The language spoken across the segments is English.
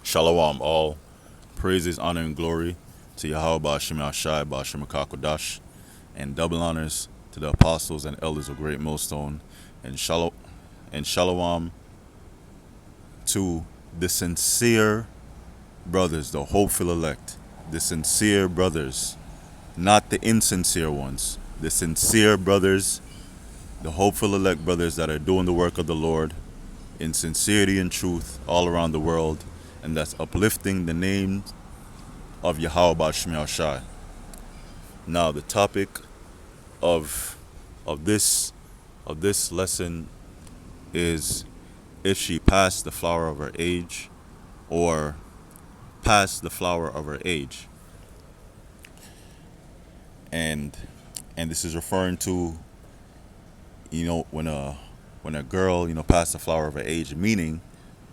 Shalom, all praises, honor, and glory to Yahweh Ba'ashem Yashai Ba'ashem Kakodash, and double honors to the apostles and elders of Great Millstone, and shalom to the sincere brothers, the hopeful elect, the sincere brothers, not the insincere ones, the sincere brothers, the hopeful elect brothers that are doing the work of the Lord in sincerity and truth all around the world, and that's uplifting the name of Yahweh Ba'Shem Shai. Now, the topic of of this of this lesson is if she passed the flower of her age, or past the flower of her age, and this is referring to when a girl past the flower of her age, meaning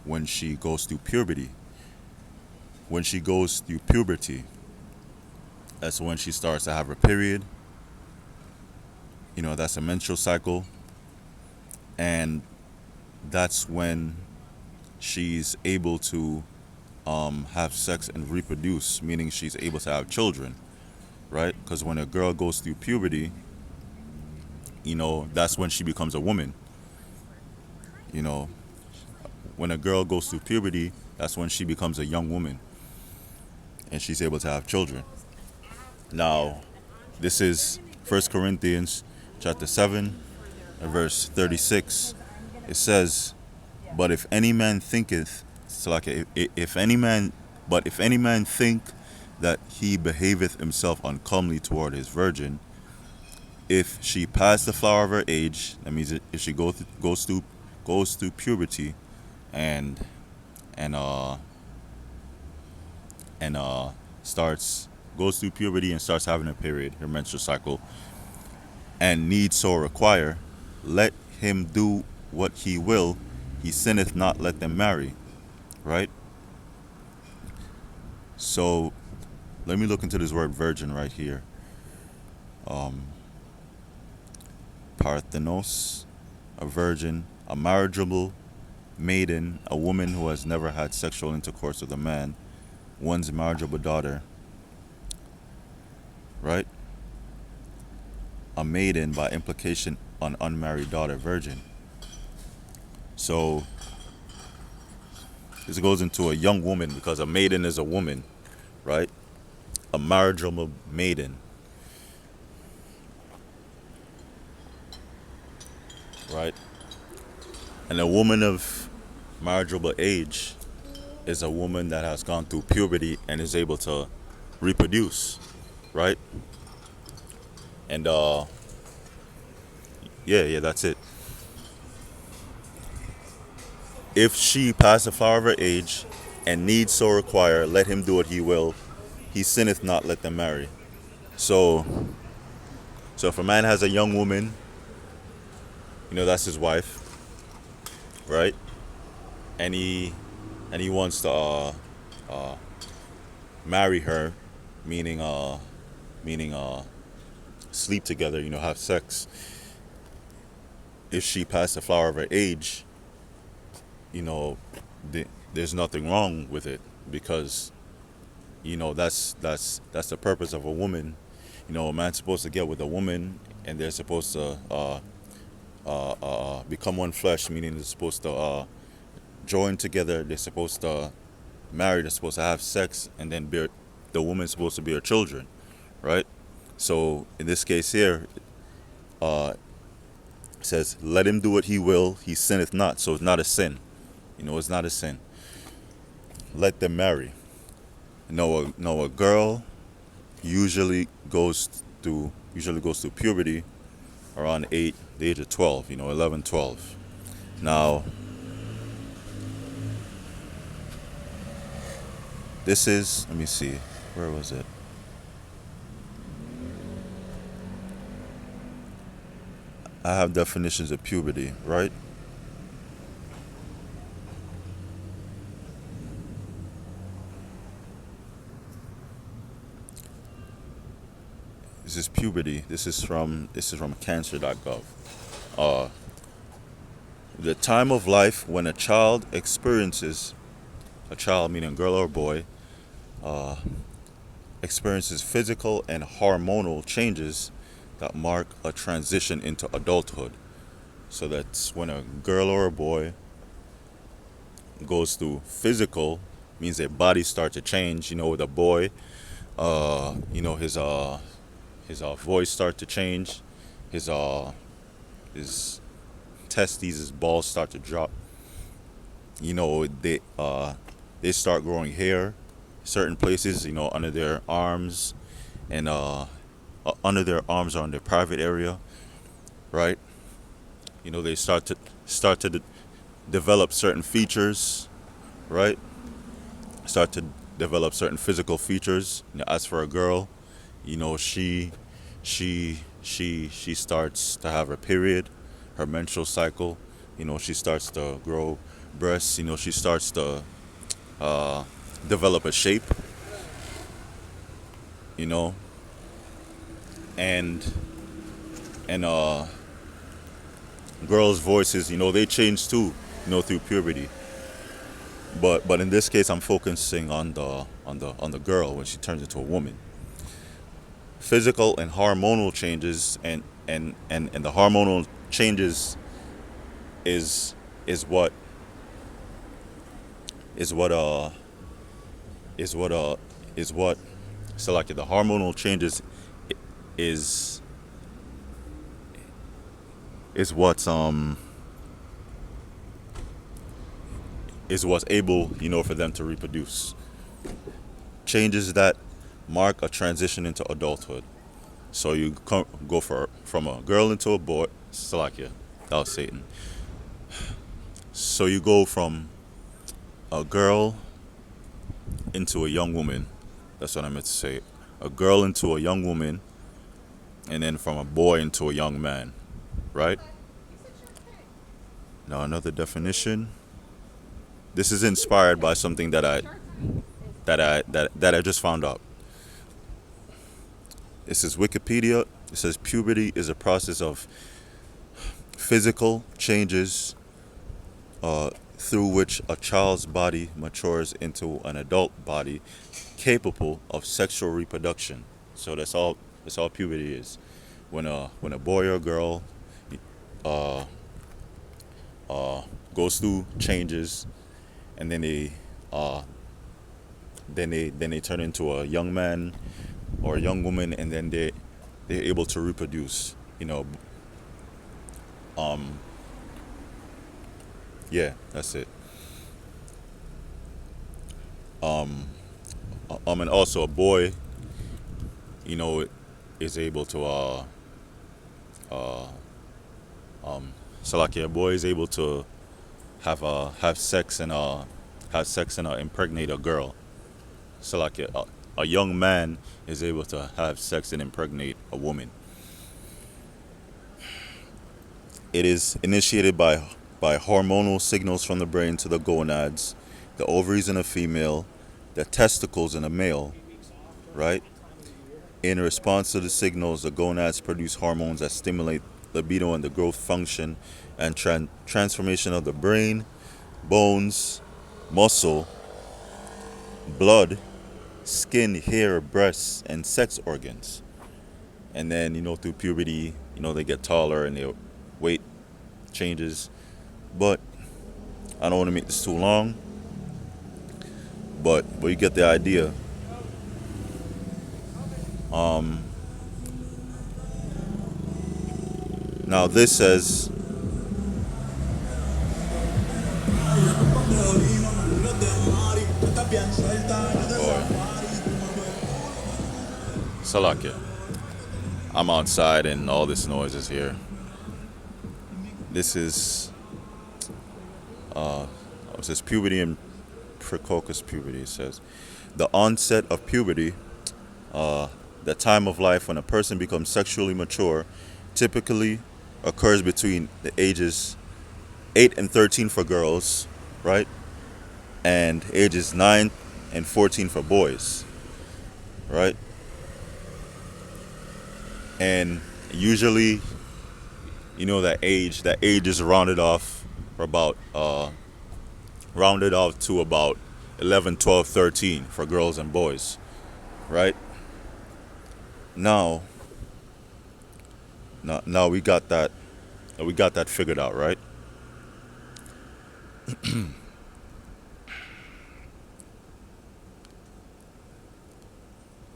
when she goes through puberty. When she goes through puberty, that's when she starts to have her period. That's a menstrual cycle, and that's when she's able to have sex and reproduce, meaning she's able to have children, right? Because when a girl goes through puberty, that's when she becomes a woman. You know, when a girl goes through puberty, that's when she becomes a young woman, and she's able to have children. Now, this is 1 Corinthians chapter 7, verse 36. It says, "But if any man thinketh, so like if any man, but if any man think that he behaveth himself uncomely toward his virgin, if she pass the flower of her age, that means if she goes through puberty, and and uh and starts goes through puberty and starts having a period, her menstrual cycle, and need so require, let him do what he will, he sinneth not, let them marry." Right? So let me look into this word virgin right here. Parthenos, a virgin, a marriageable maiden, a woman who has never had sexual intercourse with a man, one's marriageable daughter. Right? A maiden, by implication, an unmarried daughter, virgin. So this goes into a young woman, because a maiden is a woman, right? A marriageable maiden, right? And a woman of marriageable age is a woman that has gone through puberty and is able to reproduce, right? And yeah, that's it. If she pass the flower of her age, and need so require, let him do what he will, he sinneth not, let them marry. So if a man has a young woman, that's his wife, right? And he wants to marry her, meaning sleep together, have sex. If she passed the flower of her age, you know, there's nothing wrong with it, because that's the purpose of a woman. A man's supposed to get with a woman, and they're supposed to become one flesh, meaning they're supposed to join together. They're supposed to marry. They're supposed to have sex, and then the woman's supposed to bear children, right? So in this case here, it says, "Let him do what he will; he sinneth not." So it's not a sin. It's not a sin. Let them marry. A girl usually goes through puberty around the age of 12. 11, 12. Now, this is, let me see, where was it? I have definitions of puberty, right? This is puberty. This is from cancer.gov. The time of life when a child experiences a child, meaning a girl or a boy, uh, experiences physical and hormonal changes that mark a transition into adulthood. So that's when a girl or a boy goes through physical, means their bodies start to change. With a boy, his voice start to change, his his testes, his balls start to drop. They start growing hair, certain places, under their arms, and under their arms or on their private area, right? They start to develop certain features, right? Start to develop certain physical features. As for a girl, she starts to have her period, her menstrual cycle. She starts to grow breasts. She starts to uh, develop a shape. You know, and and girls' voices, they change too. Through puberty. But in this case, I'm focusing on the girl when she turns into a woman. Physical and hormonal changes, and the hormonal changes is is what is what is what is what so like the hormonal changes is is what's um is what's able, for them to reproduce. Changes that mark a transition into adulthood. So you go from a girl into a boy. Salakia, that was Satan. So you go from a girl into a young woman. That's what I meant to say. A girl into a young woman, and then from a boy into a young man, right? Now another definition. This is inspired by something that I just found out. This is Wikipedia. It says puberty is a process of physical changes through which a child's body matures into an adult body capable of sexual reproduction. So that's all. That's all puberty is. When a boy or girl uh, goes through changes, and uh, then they turn into a young man or a young woman, and then they're able to reproduce. Um, yeah, that's it. Um, and also a boy, you know, is able to uh, so like a boy is able to have sex and impregnate a girl. So like a young man is able to have sex and impregnate a woman. It is initiated by hormonal signals from the brain to the gonads, the ovaries in a female, the testicles in a male, right? In response to the signals, the gonads produce hormones that stimulate libido and the growth function and transformation of the brain, bones, muscle, blood, skin, hair, breasts, and sex organs. And then, through puberty, they get taller and their weight changes. But I don't want to make this too long. But you get the idea. Um, Now this says, Salakia. I'm outside and all this noise is here. This is it says puberty and precocious puberty. It says the onset of puberty, the time of life when a person becomes sexually mature, typically occurs between the ages 8 and 13 for girls, right? And ages 9 and 14 for boys, right? And usually, that age is rounded off to about 11, 12, 13 for girls and boys, right? Now, now we got that figured out, right?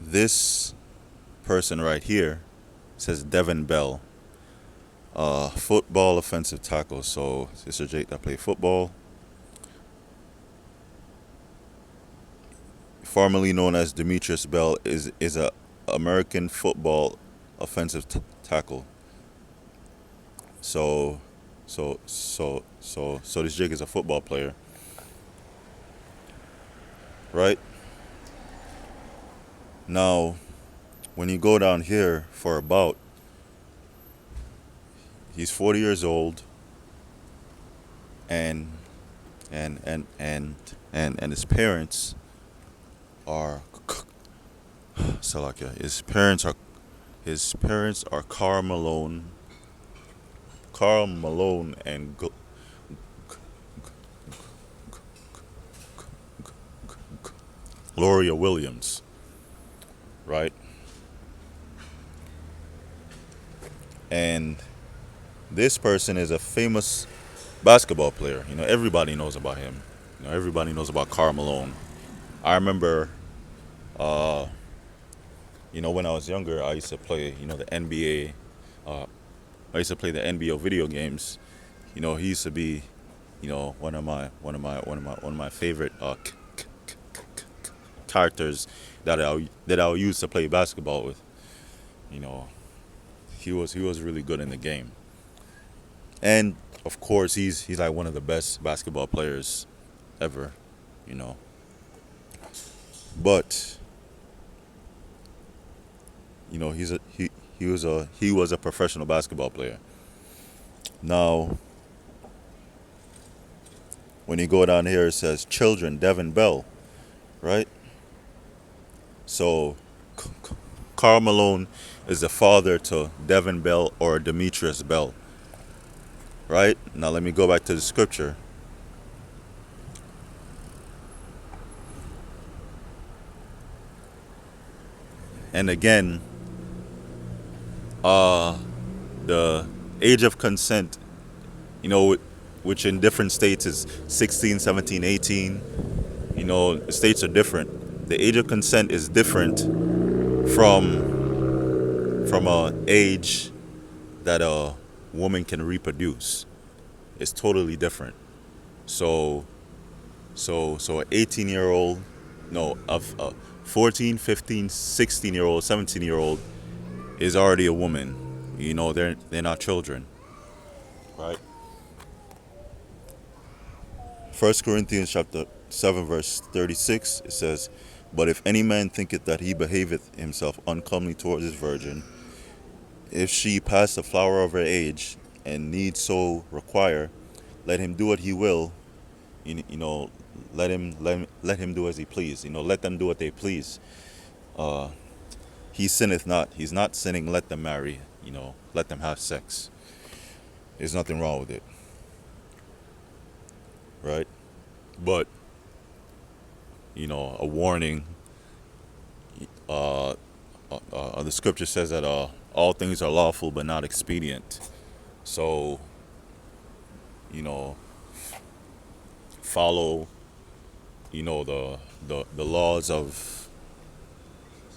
This person right here says Devin Bell, football offensive tackle. So Sister Jake that play football, formerly known as Demetrius Bell, is a American football offensive tackle. So so this Jake is a football player, right? Now, when you go down here for about, he's 40 years old, and and his parents are Salakia. His parents are Carl Malone and Gloria Williams, right? And this person is a famous basketball player. You know, everybody knows about him. You know, everybody knows about Karl Malone. I remember, uh, you know, when I was younger, I used to play, you know, the NBA. I used to play the NBA video games. You know, he used to be, you know, one of my favorite characters that I used to play basketball with. You know, he was really good in the game, and of course he's like one of the best basketball players ever. You know, but you know he was a professional basketball player. Now, when you go down here, it says children Devin Bell, right? So Carl Malone is the father to Devin Bell or Demetrius Bell, right? Now let me go back to the scripture. And again, the age of consent, you know, which in different states is 16, 17, 18. You know, the states are different. The age of consent is different from a age that a woman can reproduce. It's totally different. So so an 18-year old, no, a 14, 15, 16-year old, 17-year old is already a woman. You know, they're not children, right? First Corinthians chapter 7 verse 36, it says, "But if any man thinketh that he behaveth himself uncomely towards his virgin, if she pass the flower of her age, and need so require, let him do what he will." You know, let him do as he please. You know, let them do what they please. Uh, he sinneth not. He's not sinning. Let them marry. You know, let them have sex. There's nothing wrong with it, right? But you know, a warning. Uh, the scripture says that all things are lawful but not expedient. So you know, follow, you know, the laws of,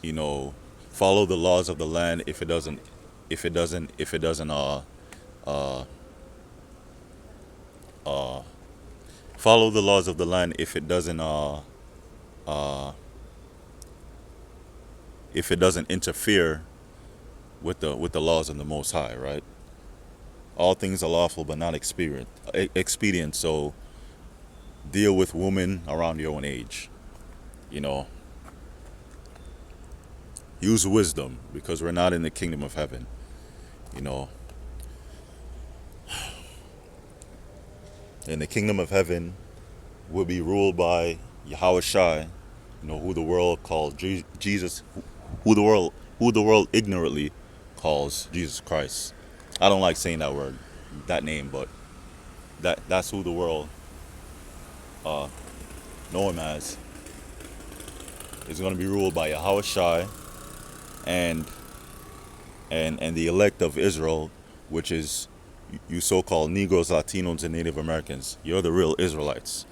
you know, follow the laws of the land. If it doesn't uh uh follow the laws of the land uh if it doesn't interfere with the laws of the Most High, right? All things are lawful but not expedient. So deal with women around your own age. You know, use wisdom because we're not in the kingdom of heaven. You know, in the kingdom of heaven, we'll be ruled by Yahweh Shai, you know, who the world calls Jesus, who the world ignorantly calls Jesus Christ. I don't like saying that word, that name, but that's who the world know him as, is going to be ruled by Yahweh Shai and and the elect of Israel, which is you so-called Negroes, Latinos, and Native Americans. You're the real Israelites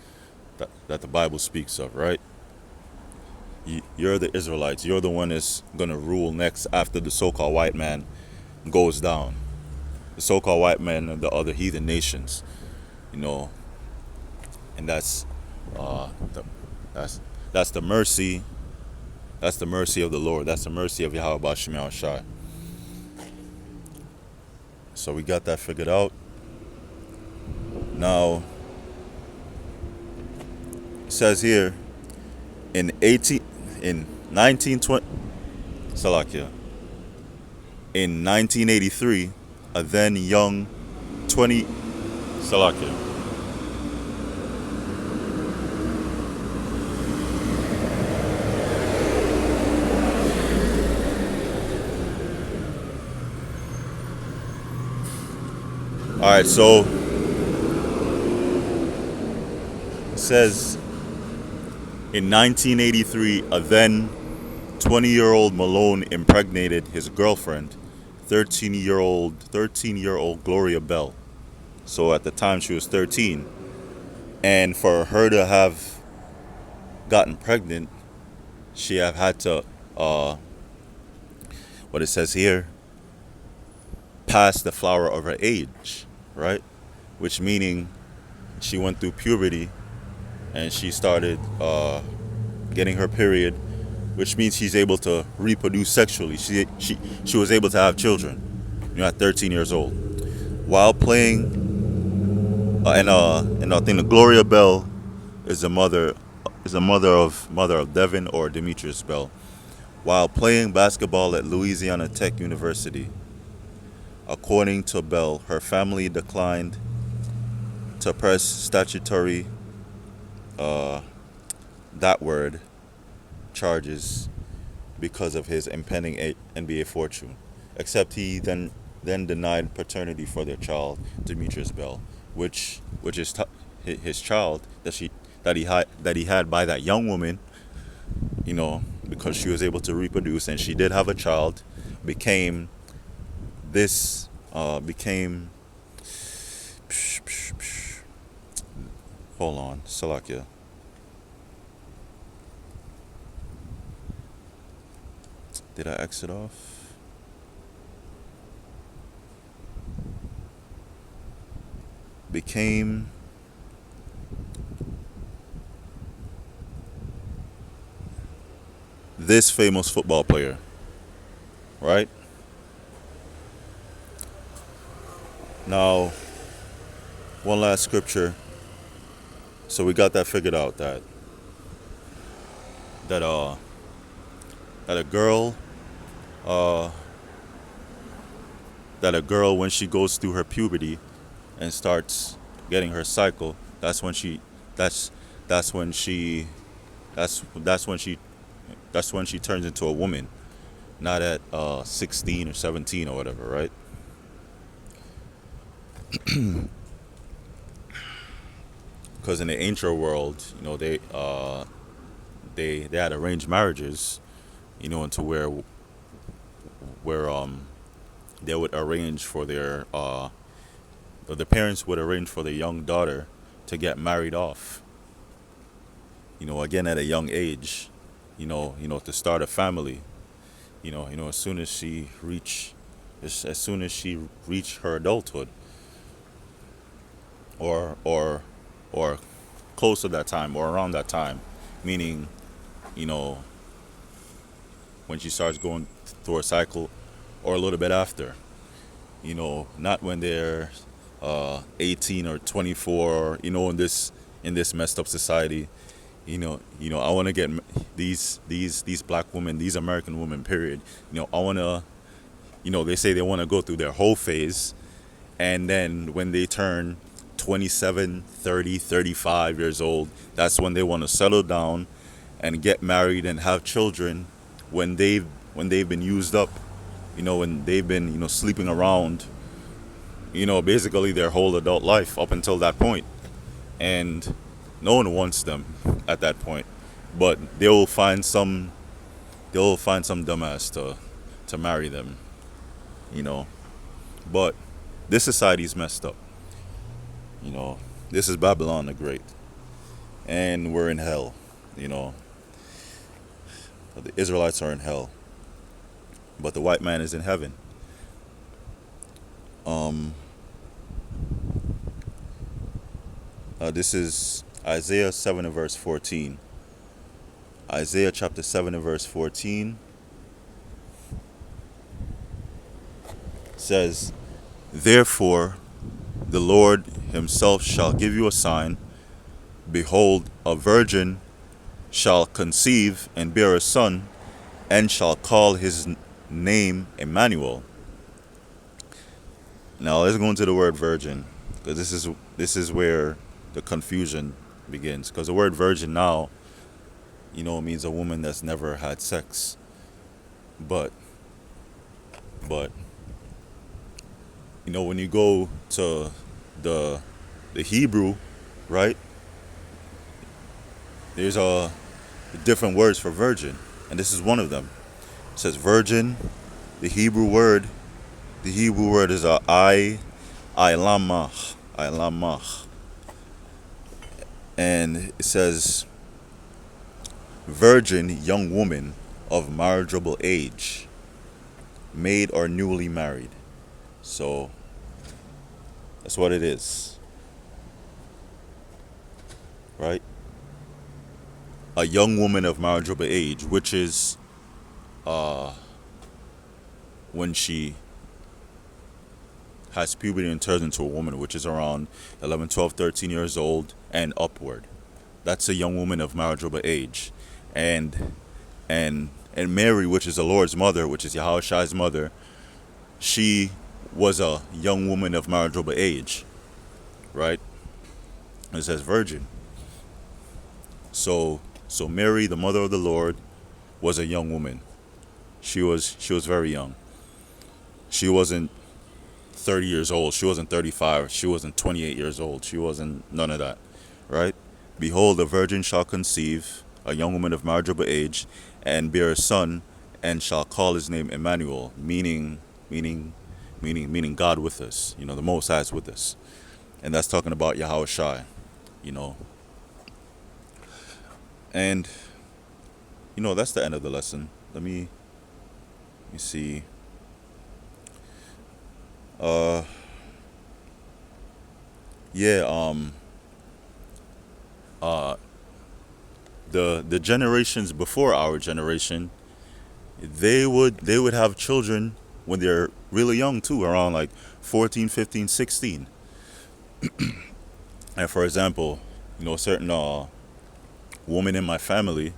that the Bible speaks of, right? You're the Israelites. You're the one that's going to rule next after the so-called white man goes down. The so-called white man of the other heathen nations, you know, and uh, the, that's that's the mercy. That's the mercy of the Lord. That's the mercy of Yahweh Bashim Shai. So we got that figured out. Now, it says here in 1920 Salakia. In 1983, a then young 20 Salakia. All right, so it says in 1983, a then 20-year-old Malone impregnated his girlfriend, 13-year-old Gloria Bell. So at the time she was 13, and for her to have gotten pregnant, she have had to what it says here, pass the flower of her age, right? Which meaning she went through puberty and she started getting her period, which means she's able to reproduce sexually. She was able to have children, at 13 years old, while playing. And I think the Gloria Bell is the mother of Devin or Demetrius Bell, while playing basketball at Louisiana Tech University. According to Bell, her family declined to press statutory charges because of his impending NBA fortune. Except he then denied paternity for their child, Demetrius Bell, which is his child that he had by that young woman, because she was able to reproduce and she did have a child, became hold on, Salakia. Did I exit off? Became this famous football player, right? Now, one last scripture. So we got that figured out that a girl when she goes through her puberty and starts getting her cycle, that's when she turns into a woman, not at 16 or 17 or whatever, right? Because in the ancient world, they had arranged marriages, into where they would arrange for their the parents would arrange for their young daughter to get married off. Again at a young age, to start a family. As soon as she reached her adulthood, or close to that time or around that time, meaning, when she starts going through her cycle, or a little bit after, not when they're 18 or 24, in this messed up society. I want to get these black women, these American women, period. I want to, they say they want to go through their whole phase, and then when they turn 27, 30, 35 years old, that's when they want to settle down and get married and have children, when they've been used up, when they've been, sleeping around, basically their whole adult life up until that point. And no one wants them at that point, but they will find some dumbass to marry them, you know. But this society's messed up, you know. This is Babylon the Great, and we're in hell, you know. The Israelites are in hell, but the white man is in heaven. Um, this is Isaiah 7 and verse 14. Isaiah chapter 7 and verse 14 says, "Therefore the Lord himself shall give you a sign. Behold, a virgin shall conceive and bear a son, and shall call his name Emmanuel." Now let's go into the word virgin, because this is where the confusion begins. Because the word virgin now, means a woman that's never had sex. But but when you go to the Hebrew, right? There's different words for virgin, and this is one of them. It says virgin. The Hebrew word is a I lamach, and it says virgin, young woman of marriageable age, maid or newly married. So that's what it is, right? A young woman of marriageable age, which is when she has puberty and turns into a woman, which is around 11, 12, 13 years old and upward. That's a young woman of marriageable age. And and Mary, which is the Lord's mother, which is Yahushua's mother, she was a young woman of marriageable age, right? It says virgin. So Mary, the mother of the Lord, was a young woman. She was very young. She wasn't 30 years old. She wasn't 35. She wasn't 28 years old. She wasn't none of that, right? Behold, a virgin shall conceive, a young woman of marriageable age, and bear a son, and shall call his name Emmanuel, meaning God with us. The Most High is with us, and that's talking about Yahushua. You know, and that's the end of the lesson. Let me see. Uh, yeah. Uh, the generations before our generation, they would have children when they're really young too, around like 14, 15, 16. And for example, certain women in my family,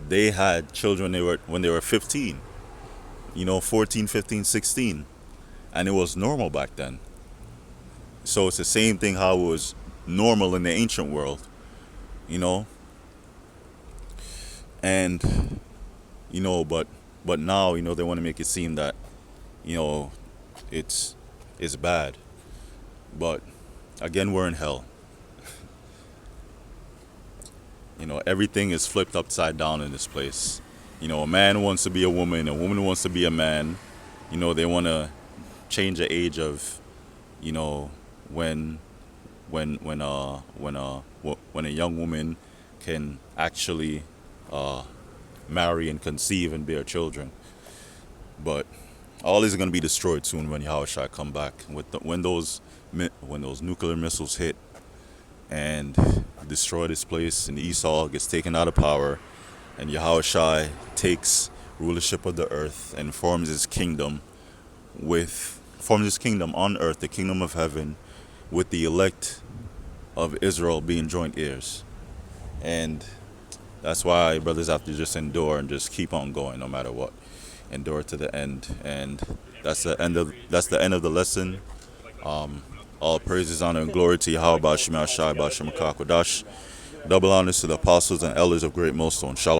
they had children when they were 15, 14, 15, 16, and it was normal back then. So it's the same thing how it was normal in the ancient world, you know, and but now they want to make it seem that you know it's it's bad. But again, we're in hell. Everything is flipped upside down in this place. A man wants to be a woman wants to be a man. They want to change the age of you know when when a young woman can actually marry and conceive and bear children. But all is going to be destroyed soon when Yahushua come back. When those nuclear missiles hit and destroy this place, and Esau gets taken out of power, and Yahushua takes rulership of the earth and forms his kingdom on earth, the kingdom of heaven, with the elect of Israel being joint heirs. And that's why brothers have to just endure and just keep on going no matter what. Endure to the end. And that's the end of the lesson. All praises, honor, and glory to Yahweh Ba'ashim Ashai Ba'ashim Kakwadash. Double honors to the apostles and elders of Great Millstone. Shalom.